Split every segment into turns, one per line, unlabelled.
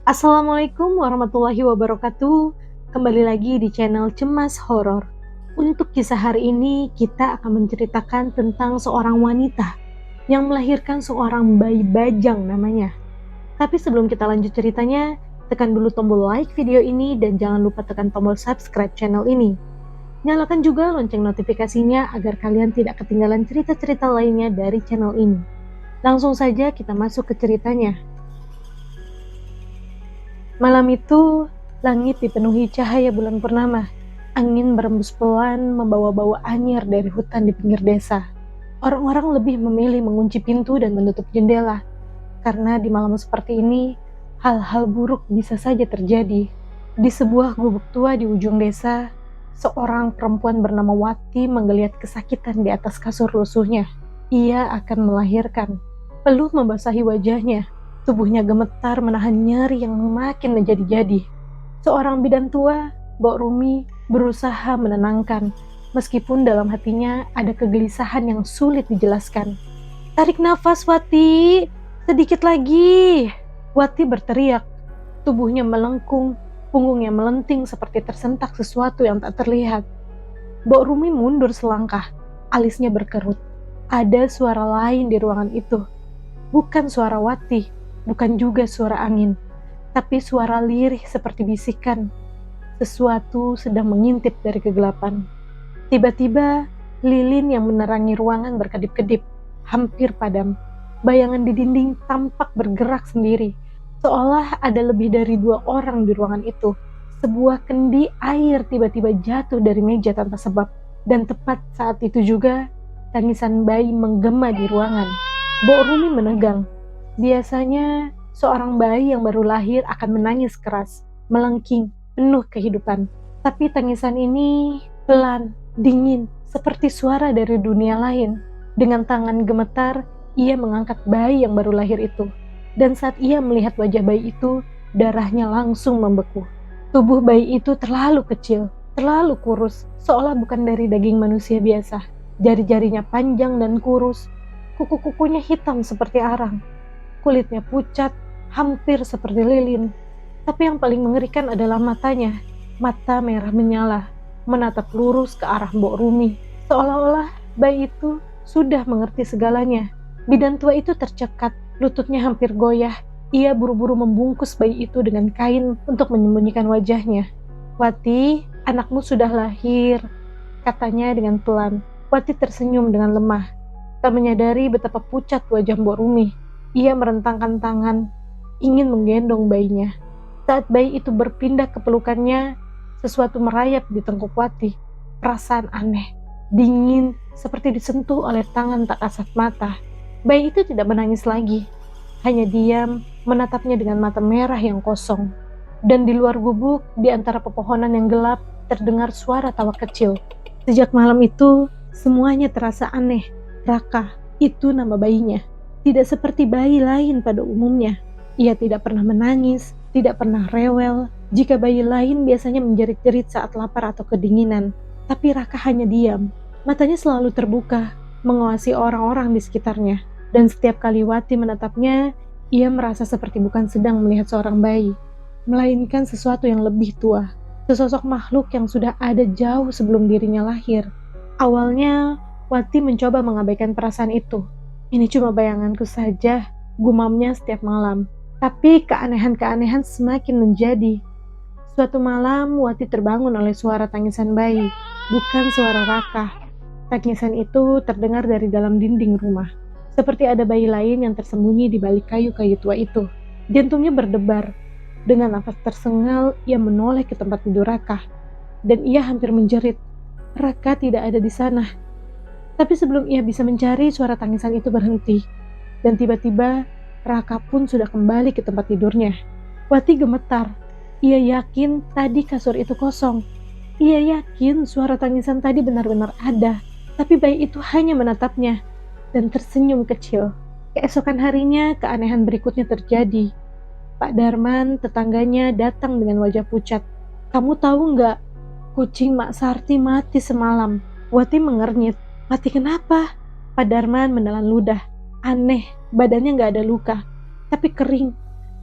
Assalamualaikum warahmatullahi wabarakatuh. Kembali lagi di channel Cemas Horor. Untuk kisah hari ini, kita akan menceritakan tentang seorang wanita yang melahirkan seorang bayi bajang namanya. Tapi sebelum kita lanjut ceritanya, tekan dulu tombol like video ini dan jangan lupa tekan tombol subscribe channel ini. Nyalakan juga lonceng notifikasinya agar kalian tidak ketinggalan cerita-cerita lainnya dari channel ini. Langsung saja kita masuk ke ceritanya. Malam itu, langit dipenuhi cahaya bulan purnama. Angin berembus pelan membawa-bawa anyir dari hutan di pinggir desa. Orang-orang lebih memilih mengunci pintu dan menutup jendela, karena di malam seperti ini, hal-hal buruk bisa saja terjadi. Di sebuah gubuk tua di ujung desa, seorang perempuan bernama Wati menggeliat kesakitan di atas kasur lusuhnya. Ia akan melahirkan. Peluh membasahi wajahnya. Tubuhnya gemetar menahan nyeri yang makin menjadi-jadi. Seorang bidan tua, Mbok Rumi, berusaha menenangkan, meskipun dalam hatinya ada kegelisahan yang sulit dijelaskan. "Tarik nafas, Wati! Sedikit lagi!" Wati berteriak. Tubuhnya melengkung, punggungnya melenting seperti tersentak sesuatu yang tak terlihat. Mbok Rumi mundur selangkah, alisnya berkerut. Ada suara lain di ruangan itu. Bukan suara Wati. Bukan juga suara angin, tapi suara lirih seperti bisikan. Sesuatu sedang mengintip dari kegelapan. Tiba-tiba, lilin yang menerangi ruangan berkedip-kedip, hampir padam. Bayangan di dinding tampak bergerak sendiri, seolah ada lebih dari 2 orang di ruangan itu. Sebuah kendi air tiba-tiba jatuh dari meja tanpa sebab, dan tepat saat itu juga, tangisan bayi menggema di ruangan. Mbok Rumi menegang. Biasanya, seorang bayi yang baru lahir akan menangis keras, melengking, penuh kehidupan. Tapi tangisan ini pelan, dingin, seperti suara dari dunia lain. Dengan tangan gemetar, ia mengangkat bayi yang baru lahir itu. Dan saat ia melihat wajah bayi itu, darahnya langsung membeku. Tubuh bayi itu terlalu kecil, terlalu kurus, seolah bukan dari daging manusia biasa. Jari-jarinya panjang dan kurus, kuku-kukunya hitam seperti arang. Kulitnya pucat, hampir seperti lilin. Tapi yang paling mengerikan adalah matanya. Mata merah menyala, menatap lurus ke arah Mbok Rumi. Seolah-olah bayi itu sudah mengerti segalanya. Bidan tua itu tercekat, lututnya hampir goyah. Ia buru-buru membungkus bayi itu dengan kain untuk menyembunyikan wajahnya. "Wati, anakmu sudah lahir," katanya dengan pelan. Wati tersenyum dengan lemah, tak menyadari betapa pucat wajah Mbok Rumi. Ia merentangkan tangan, ingin menggendong bayinya. Saat bayi itu berpindah ke pelukannya, sesuatu merayap di tengkuk Wati. Perasaan aneh, dingin, seperti disentuh oleh tangan tak kasat mata. Bayi itu tidak menangis lagi, hanya diam, menatapnya dengan mata merah yang kosong. Dan di luar gubuk, di antara pepohonan yang gelap, terdengar suara tawa kecil. Sejak malam itu, semuanya terasa aneh. Raka, itu nama bayinya. Tidak seperti bayi lain pada umumnya. Ia tidak pernah menangis, tidak pernah rewel. Jika bayi lain biasanya menjerit-jerit saat lapar atau kedinginan. Tapi Raka hanya diam. Matanya selalu terbuka, mengawasi orang-orang di sekitarnya. Dan setiap kali Wati menatapnya, ia merasa seperti bukan sedang melihat seorang bayi, melainkan sesuatu yang lebih tua. Sesosok makhluk yang sudah ada jauh sebelum dirinya lahir. Awalnya, Wati mencoba mengabaikan perasaan itu. "Ini cuma bayanganku saja," gumamnya setiap malam. Tapi keanehan-keanehan semakin menjadi. Suatu malam, Wati terbangun oleh suara tangisan bayi, bukan suara Raka. Tangisan itu terdengar dari dalam dinding rumah. Seperti ada bayi lain yang tersembunyi di balik kayu-kayu tua itu. Jantungnya berdebar. Dengan nafas tersengal, ia menoleh ke tempat tidur Raka. Dan ia hampir menjerit. Raka tidak ada di sana. Tapi sebelum ia bisa mencari, suara tangisan itu berhenti. Dan tiba-tiba, Raka pun sudah kembali ke tempat tidurnya. Wati gemetar. Ia yakin tadi kasur itu kosong. Ia yakin suara tangisan tadi benar-benar ada. Tapi bayi itu hanya menatapnya dan tersenyum kecil. Keesokan harinya, keanehan berikutnya terjadi. Pak Darman, tetangganya, datang dengan wajah pucat. "Kamu tahu nggak, kucing Mak Sarti mati semalam." Wati mengernyit. "Mati kenapa?" Pak Darman menelan ludah. "Aneh, badannya nggak ada luka, tapi kering.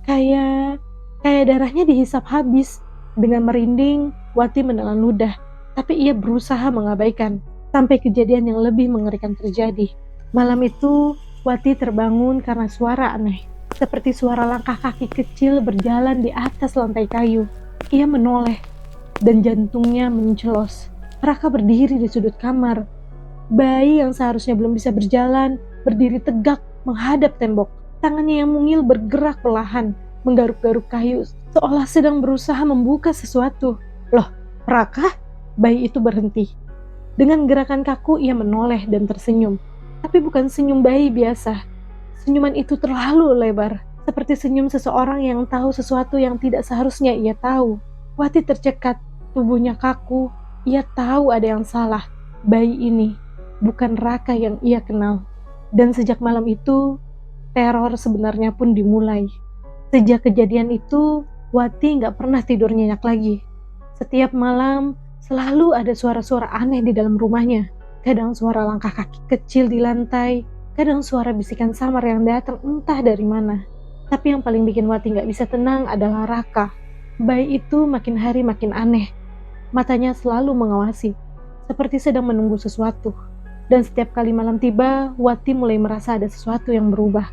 Kayak Kayak darahnya dihisap habis. Dengan merinding, Wati menelan ludah, tapi ia berusaha mengabaikan, sampai kejadian yang lebih mengerikan terjadi. Malam itu, Wati terbangun karena suara aneh, seperti suara langkah kaki kecil berjalan di atas lantai kayu. Ia menoleh, dan jantungnya mencelos. Raka berdiri di sudut kamar. Bayi yang seharusnya belum bisa berjalan, berdiri tegak menghadap tembok. Tangannya yang mungil bergerak perlahan, menggaruk-garuk kayu, seolah sedang berusaha membuka sesuatu. Loh, Raka? Bayi itu berhenti. Dengan gerakan kaku ia menoleh dan tersenyum. Tapi bukan senyum bayi biasa. Senyuman itu terlalu lebar, seperti senyum seseorang yang tahu sesuatu yang tidak seharusnya ia tahu. Wati tercekat, tubuhnya kaku. Ia tahu ada yang salah. Bayi ini bukan Raka yang ia kenal. Dan sejak malam itu, teror sebenarnya pun dimulai. Sejak kejadian itu, Wati nggak pernah tidur nyenyak lagi. Setiap malam, selalu ada suara-suara aneh di dalam rumahnya. Kadang suara langkah kaki kecil di lantai, kadang suara bisikan samar yang datang entah dari mana. Tapi yang paling bikin Wati nggak bisa tenang adalah Raka. Bayi itu makin hari makin aneh. Matanya selalu mengawasi, seperti sedang menunggu sesuatu. Dan setiap kali malam tiba, Wati mulai merasa ada sesuatu yang berubah.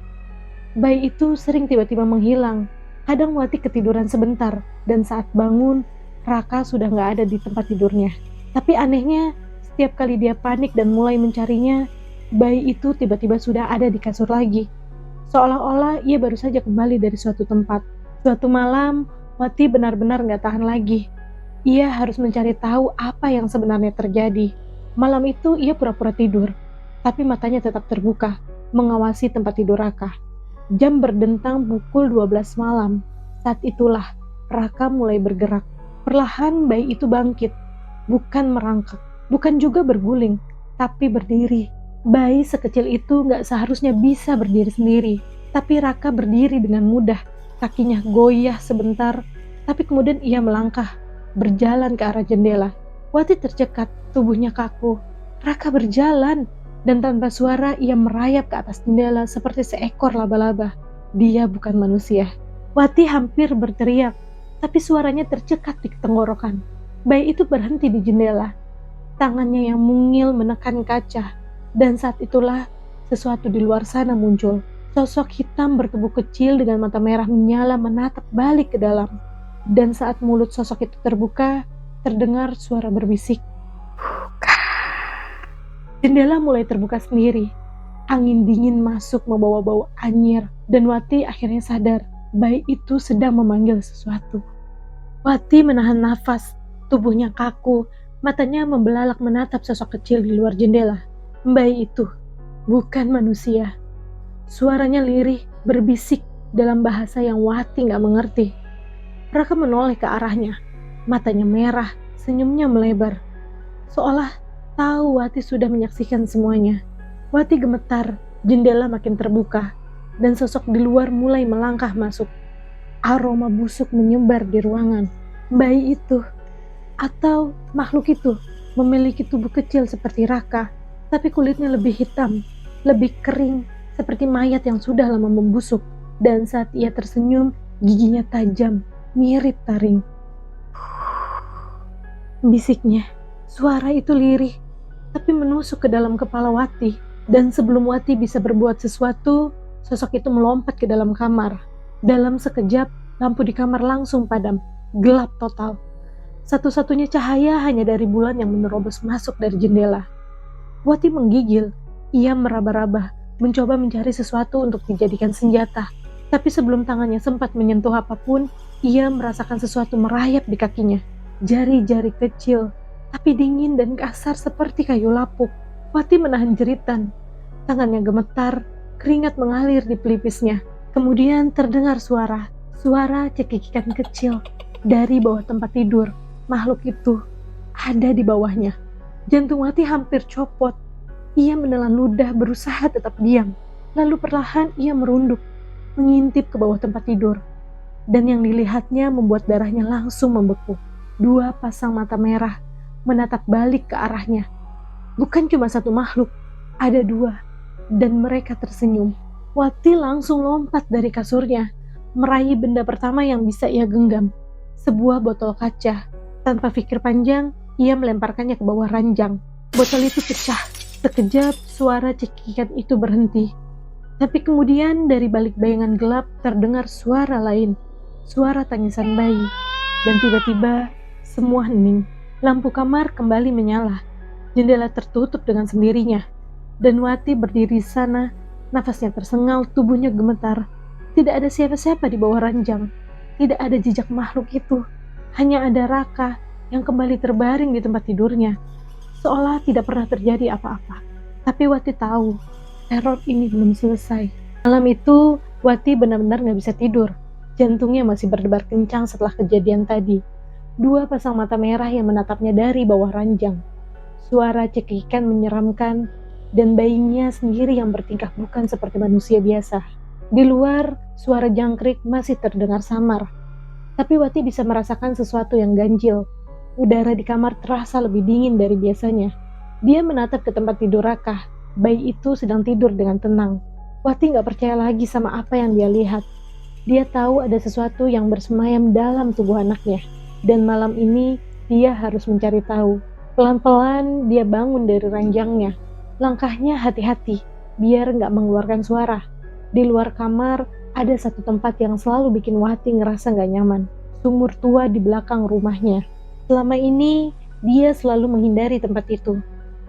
Bayi itu sering tiba-tiba menghilang. Kadang Wati ketiduran sebentar, dan saat bangun, Raka sudah nggak ada di tempat tidurnya. Tapi anehnya, setiap kali dia panik dan mulai mencarinya, bayi itu tiba-tiba sudah ada di kasur lagi. Seolah-olah ia baru saja kembali dari suatu tempat. Suatu malam, Wati benar-benar nggak tahan lagi. Ia harus mencari tahu apa yang sebenarnya terjadi. Malam itu ia pura-pura tidur, tapi matanya tetap terbuka, mengawasi tempat tidur Raka. Jam berdentang pukul 12 malam. Saat itulah Raka mulai bergerak. Perlahan bayi itu bangkit, bukan merangkak, bukan juga berguling, tapi berdiri. Bayi sekecil itu gak seharusnya bisa berdiri sendiri, tapi Raka berdiri dengan mudah. Kakinya goyah sebentar, tapi kemudian ia melangkah, berjalan ke arah jendela. Wati tercekat, tubuhnya kaku. Raka berjalan, dan tanpa suara ia merayap ke atas jendela seperti seekor laba-laba. Dia bukan manusia. Wati hampir berteriak, tapi suaranya tercekat di tenggorokan. Bayi itu berhenti di jendela. Tangannya yang mungil menekan kaca, dan saat itulah sesuatu di luar sana muncul. Sosok hitam bertubuh kecil dengan mata merah menyala menatap balik ke dalam. Dan saat mulut sosok itu terbuka, terdengar suara berbisik. Jendela mulai terbuka sendiri. Angin dingin masuk membawa bau anyir, dan Wati akhirnya sadar bayi itu sedang memanggil sesuatu. Wati menahan nafas, tubuhnya kaku, matanya membelalak menatap sosok kecil di luar jendela. Bayi itu bukan manusia. Suaranya lirih, berbisik dalam bahasa yang Wati gak mengerti. Raka menoleh ke arahnya, matanya merah, senyumnya melebar. Seolah tahu Wati sudah menyaksikan semuanya. Wati gemetar, jendela makin terbuka, dan sosok di luar mulai melangkah masuk. Aroma busuk menyebar di ruangan. Bayi itu, atau makhluk itu, memiliki tubuh kecil seperti Raka, tapi kulitnya lebih hitam, lebih kering, seperti mayat yang sudah lama membusuk. Dan saat ia tersenyum, giginya tajam, mirip taring. Bisiknya, suara itu lirih, tapi menusuk ke dalam kepala Wati. Dan sebelum Wati bisa berbuat sesuatu, sosok itu melompat ke dalam kamar. Dalam sekejap, lampu di kamar langsung padam, gelap total. Satu-satunya cahaya hanya dari bulan yang menerobos masuk dari jendela. Wati menggigil, ia meraba-raba, mencoba mencari sesuatu untuk dijadikan senjata. Tapi sebelum tangannya sempat menyentuh apapun, ia merasakan sesuatu merayap di kakinya. Jari-jari kecil, tapi dingin dan kasar seperti kayu lapuk. Wati menahan jeritan. Tangannya gemetar, keringat mengalir di pelipisnya. Kemudian terdengar suara cekikikan kecil dari bawah tempat tidur. Makhluk itu ada di bawahnya. Jantung Wati hampir copot. Ia menelan ludah berusaha tetap diam. Lalu perlahan ia merunduk, mengintip ke bawah tempat tidur. Dan yang dilihatnya membuat darahnya langsung membeku. 2 pasang mata merah menatap balik ke arahnya. Bukan cuma satu makhluk, ada 2. Dan mereka tersenyum. Wati langsung lompat dari kasurnya, meraih benda pertama yang bisa ia genggam, sebuah botol kaca. Tanpa pikir panjang, ia melemparkannya ke bawah ranjang. Botol itu pecah. Sekejap, suara cekikan itu berhenti. Tapi kemudian dari balik bayangan gelap terdengar suara lain, suara tangisan bayi. Dan tiba-tiba, semua hening. Lampu kamar kembali menyala. Jendela tertutup dengan sendirinya. Dan Wati berdiri di sana, nafasnya tersengal, tubuhnya gemetar. Tidak ada siapa-siapa di bawah ranjang. Tidak ada jejak makhluk itu. Hanya ada Raka yang kembali terbaring di tempat tidurnya. Seolah tidak pernah terjadi apa-apa. Tapi Wati tahu, teror ini belum selesai. Malam itu, Wati benar-benar gak bisa tidur. Jantungnya masih berdebar kencang setelah kejadian tadi. Dua pasang mata merah yang menatapnya dari bawah ranjang. Suara cekikan menyeramkan, dan bayinya sendiri yang bertingkah bukan seperti manusia biasa. Di luar, suara jangkrik masih terdengar samar. Tapi Wati bisa merasakan sesuatu yang ganjil. Udara di kamar terasa lebih dingin dari biasanya. Dia menatap ke tempat tidur Raka. Bayi itu sedang tidur dengan tenang. Wati gak percaya lagi sama apa yang dia lihat. Dia tahu ada sesuatu yang bersemayam dalam tubuh anaknya. Dan malam ini, dia harus mencari tahu. Pelan-pelan dia bangun dari ranjangnya. Langkahnya hati-hati, biar gak mengeluarkan suara. Di luar kamar, ada satu tempat yang selalu bikin Wati ngerasa gak nyaman. Sumur tua di belakang rumahnya. Selama ini, dia selalu menghindari tempat itu.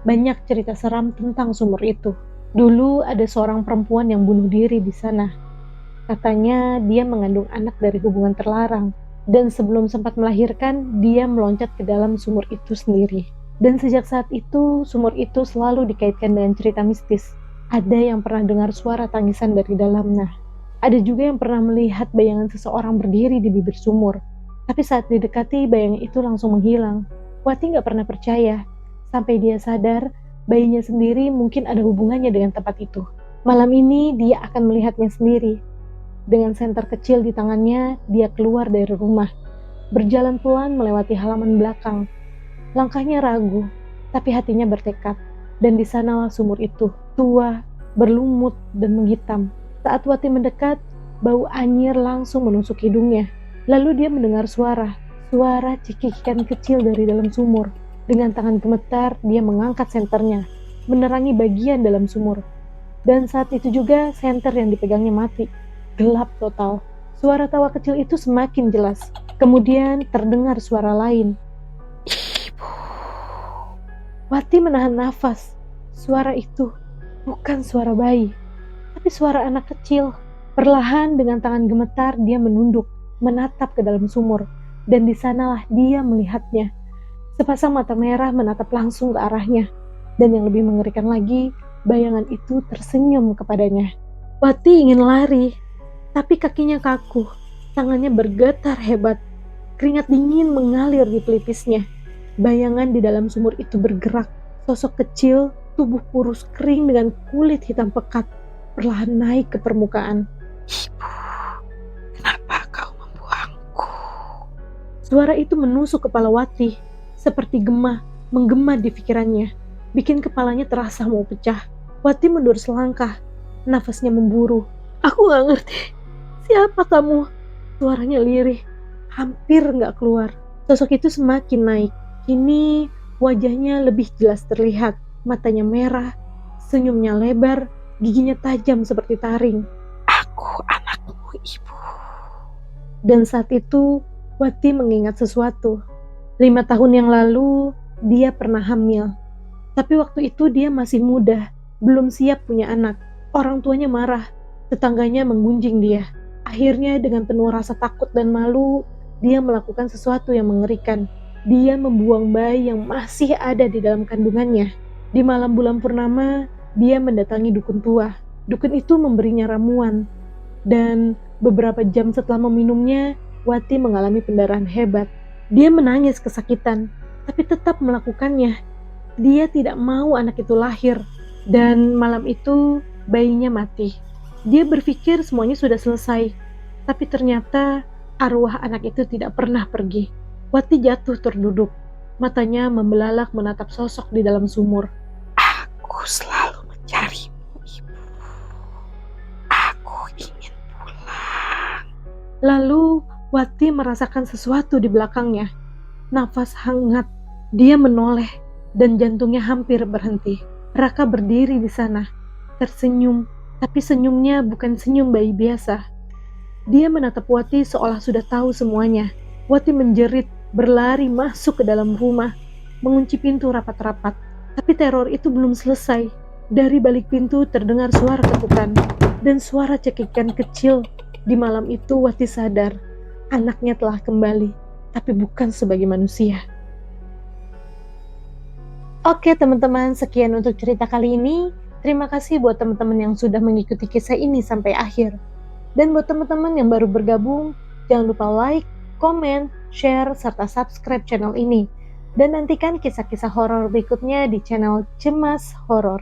Banyak cerita seram tentang sumur itu. Dulu ada seorang perempuan yang bunuh diri di sana. Katanya dia mengandung anak dari hubungan terlarang. Dan sebelum sempat melahirkan, dia meloncat ke dalam sumur itu sendiri. Dan sejak saat itu, sumur itu selalu dikaitkan dengan cerita mistis. Ada yang pernah dengar suara tangisan dari dalamnya. Ada juga yang pernah melihat bayangan seseorang berdiri di bibir sumur. Tapi saat didekati, bayangan itu langsung menghilang. Wati gak pernah percaya. Sampai dia sadar, bayinya sendiri mungkin ada hubungannya dengan tempat itu. Malam ini, dia akan melihatnya sendiri. Dengan senter kecil di tangannya, dia keluar dari rumah. Berjalan pelan melewati halaman belakang. Langkahnya ragu, tapi hatinya bertekad. Dan di sanalah sumur itu, tua, berlumut, dan menghitam. Saat Wati mendekat, bau anyir langsung menusuk hidungnya. Lalu dia mendengar suara cekikan kecil dari dalam sumur. Dengan tangan gemetar, dia mengangkat senternya, menerangi bagian dalam sumur. Dan saat itu juga, senter yang dipegangnya mati. Gelap total. Suara tawa kecil itu semakin jelas. Kemudian terdengar suara lain. Wati menahan nafas. Suara itu bukan suara bayi, tapi suara anak kecil. Perlahan dengan tangan gemetar dia menunduk, menatap ke dalam sumur. Dan di sanalah dia melihatnya. Sepasang mata merah menatap langsung ke arahnya. Dan yang lebih mengerikan lagi, bayangan itu tersenyum kepadanya. Wati ingin lari, tapi kakinya kaku. Tangannya bergetar hebat. Keringat dingin mengalir di pelipisnya. Bayangan di dalam sumur itu bergerak. Sosok kecil, tubuh kurus kering dengan kulit hitam pekat, perlahan naik ke permukaan. Ibu, kenapa kau membuangku? Suara itu menusuk kepala Wati, seperti menggema di pikirannya, bikin kepalanya terasa mau pecah. Wati mundur selangkah, nafasnya memburu. Aku gak ngerti, siapa kamu? Suaranya lirih, hampir gak keluar. Sosok itu semakin naik. Kini wajahnya lebih jelas terlihat, matanya merah, senyumnya lebar, giginya tajam seperti taring. Aku anakmu, Ibu. Dan saat itu, Wati mengingat sesuatu. 5 tahun yang lalu, dia pernah hamil. Tapi waktu itu dia masih muda, belum siap punya anak. Orang tuanya marah, tetangganya menggunjing dia. Akhirnya dengan penuh rasa takut dan malu, dia melakukan sesuatu yang mengerikan. Dia membuang bayi yang masih ada di dalam kandungannya. Di malam bulan purnama, dia mendatangi dukun tua. Dukun itu memberinya ramuan. Dan beberapa jam setelah meminumnya, Wati mengalami pendarahan hebat. Dia menangis kesakitan, tapi tetap melakukannya. Dia tidak mau anak itu lahir. Dan malam itu, bayinya mati. Dia berpikir semuanya sudah selesai. Tapi ternyata, arwah anak itu tidak pernah pergi. Wati jatuh terduduk, matanya membelalak menatap sosok di dalam sumur. Aku selalu mencarimu, Ibu. Aku ingin pulang. Lalu Wati merasakan sesuatu di belakangnya. Nafas hangat. Dia menoleh dan jantungnya hampir berhenti. Raka berdiri di sana, tersenyum, tapi senyumnya bukan senyum bayi biasa. Dia menatap Wati seolah sudah tahu semuanya. Wati menjerit, berlari masuk ke dalam rumah, mengunci pintu rapat-rapat. Tapi teror itu belum selesai. Dari balik pintu terdengar suara ketukan dan suara cekikan kecil. Di malam itu Wati sadar, anaknya telah kembali, tapi bukan sebagai manusia. Oke teman-teman, sekian untuk cerita kali ini. Terima kasih buat teman-teman yang sudah mengikuti kisah ini sampai akhir. Dan buat teman-teman yang baru bergabung, jangan lupa like, komen, share, serta subscribe channel ini. Dan nantikan kisah-kisah horor berikutnya di channel Cemas Horor.